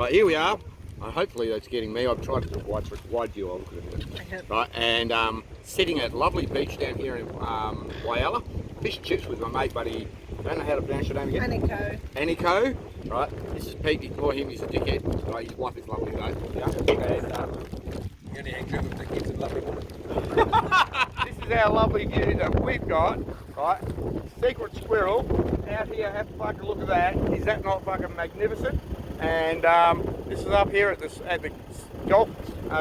Right, here we are. Hopefully that's getting me. I've tried to put wide view on. Right, and sitting at lovely beach down here in Whyalla. Fish and chips with my mate, buddy. I don't know how to pronounce your name again. Aniko. Right, this is Pete. Ignore him. He's a dickhead. Right, his wife is lovely though. Yeah. And, You're going to with the kids and lovely woman. this is our lovely view that we've got. Right, secret squirrel out here. Have a fucking look at that. Is that not fucking magnificent? And this is up here at the golf,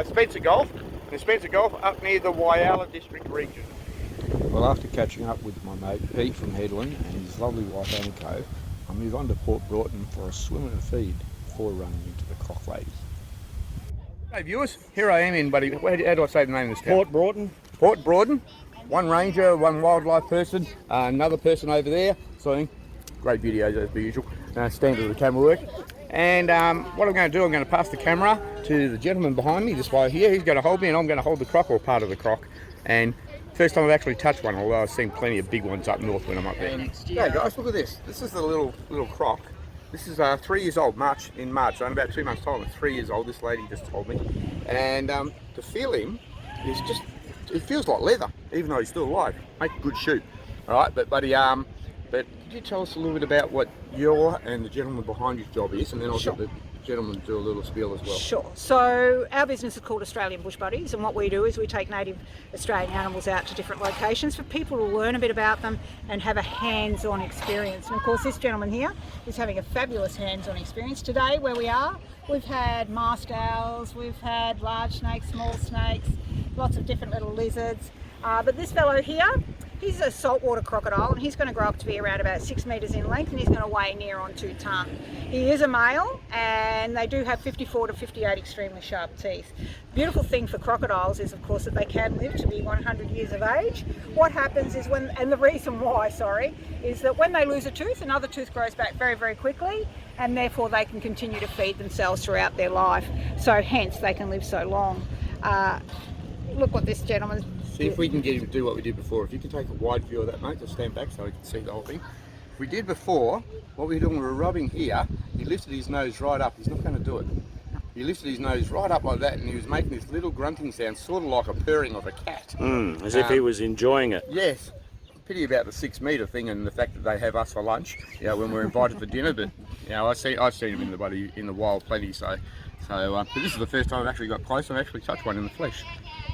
Spencer Golf. And Spencer Golf up near the Whyalla district region. Well, after catching up with my mate Pete from Headland and his lovely wife Aniko, I move on to Port Broughton for a swim and a feed before running into the Croc Ladies. Hey viewers, here I am in, buddy. How do I say the name of this town? Port Broughton. Port Broughton. One ranger, one wildlife person, another person over there. So, great videos as per usual. Standard of the camera work. And what I'm going to do, I'm going to pass the camera to the gentleman behind me, this guy here. He's going to hold me and I'm going to hold the croc, or part of the croc. And first time I've actually touched one, although I've seen plenty of big ones up north when I'm up there. Yeah, guys, look at this. This is the little croc. This is 3 years old, in March, so in about 2 months' time. It's 3 years old, this lady just told me. And to feel him is just, it feels like leather, even though he's still alive. Make a good shoot. All right, but buddy, but could you tell us a little bit about what your and the gentleman behind you's job is, and then I'll get the gentleman to do a little spiel as well. Sure. So our business is called Australian Bush Buddies, and what we do is we take native Australian animals out to different locations for people to learn a bit about them and have a hands-on experience. And of course this gentleman here is having a fabulous hands-on experience. Today where we are, we've had masked owls, we've had large snakes, small snakes, lots of different little lizards. But this fellow here, he's a saltwater crocodile, and he's going to grow up to be around about 6 metres in length, and he's going to weigh near on 2 tonne. He is a male, and they do have 54 to 58 extremely sharp teeth. Beautiful thing for crocodiles is, of course, that they can live to be 100 years of age. What happens is and the reason why, is that when they lose a tooth, another tooth grows back very, very quickly, and therefore they can continue to feed themselves throughout their life. So hence they can live so long. Look what this gentleman. See if we can get him to do what we did before. If you can take a wide view of that, mate, just stand back so we can see the whole thing. If we did before, what we were doing, we were rubbing here, he lifted his nose right up. He's not going to do it. He lifted his nose right up like that, and he was making this little grunting sound, sort of like a purring of a cat. As if he was enjoying it. Yes. Pity about the 6 metre thing and the fact that they have us for lunch, when we're invited for dinner, but I've seen him in the wild plenty, but this is the first time I've actually got close and actually touched one in the flesh.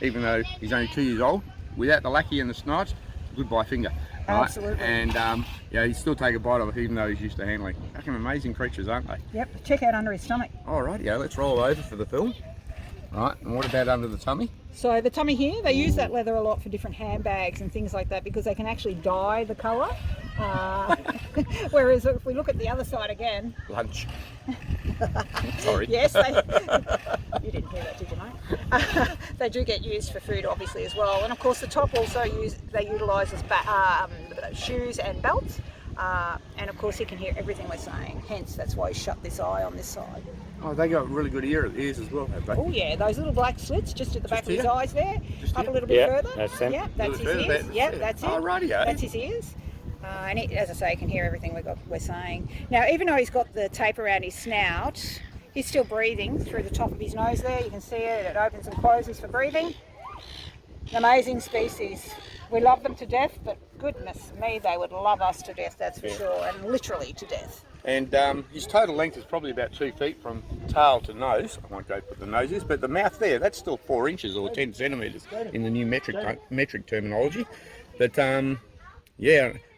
Even though he's only 2 years old, without the lackey and the snipes, goodbye finger. Right? Absolutely. And he'd still take a bite of it even though he's used to handling. Fucking amazing creatures, aren't they? Yep, check out under his stomach. Alright, let's roll over for the film. Right, and what about under the tummy? So the tummy here, they use that leather a lot for different handbags and things like that because they can actually dye the colour. Whereas if we look at the other side again... Lunch. Sorry. Yes, you didn't hear that, did you, mate? They do get used for food, obviously, as well. And of course, the top also they utilise as shoes and belts. And of course, he can hear everything we're saying. Hence, that's why he shut this eye on this side. Oh, they got really good ears as well, have they? Oh yeah, those little black slits just at the back of his eyes there. Just up here? a little bit further. That's them. Yeah, that's his ears. Yeah, that's it. Oh, rightio. That's his ears. And as I say, he can hear everything we're saying. Now, even though he's got the tape around his snout, he's still breathing through the top of his nose there. You can see it. It opens and closes for breathing. An amazing species. We love them to death, but goodness me, they would love us to death, that's for sure, and literally to death. And his total length is probably about 2 feet from tail to nose. I won't go put the nose is, but the mouth there, that's still 4 inches or 10 centimetres in the new metric terminology. But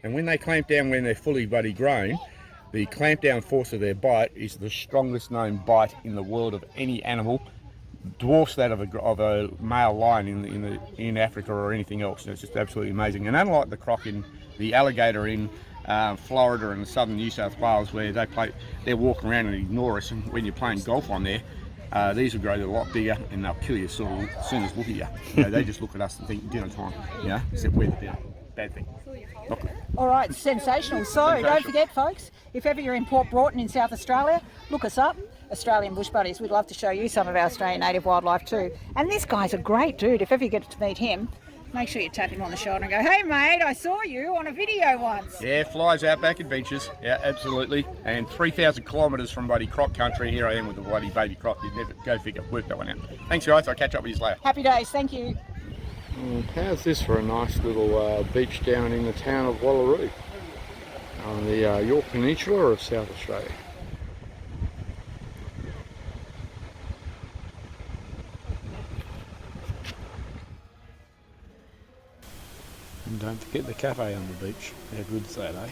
and when they clamp down when they're fully bloody grown, the clamp down force of their bite is the strongest known bite in the world of any animal. Dwarfs that of a male lion in Africa or anything else. It's just absolutely amazing. And unlike the alligator in Florida and southern New South Wales, where they're walking around and ignore us, and when you're playing golf on there, these will grow a lot bigger and they'll kill you sort of as soon as look at you. They just look at us and think dinner time. Except we're the dinner. Bad thing. Not good. All right, sensational. So don't forget, folks, if ever you're in Port Broughton in South Australia, look us up. Australian Bush Buddies. We'd love to show you some of our Australian native wildlife too. And this guy's a great dude. If ever you get to meet him, Make sure you tap him on the shoulder and go, hey mate, I saw you on a video once. Yeah, flies outback adventures. Yeah, absolutely. And 3,000 kilometres from bloody croc country. Here I am with the bloody baby croc. You'd never go figure. Work that one out. Thanks, guys. I'll catch up with you later. Happy days, thank you. How's this for a nice little beach down in the town of Wallaroo on the Yorke Peninsula of South Australia? And don't forget the cafe on the beach. How good's that, eh?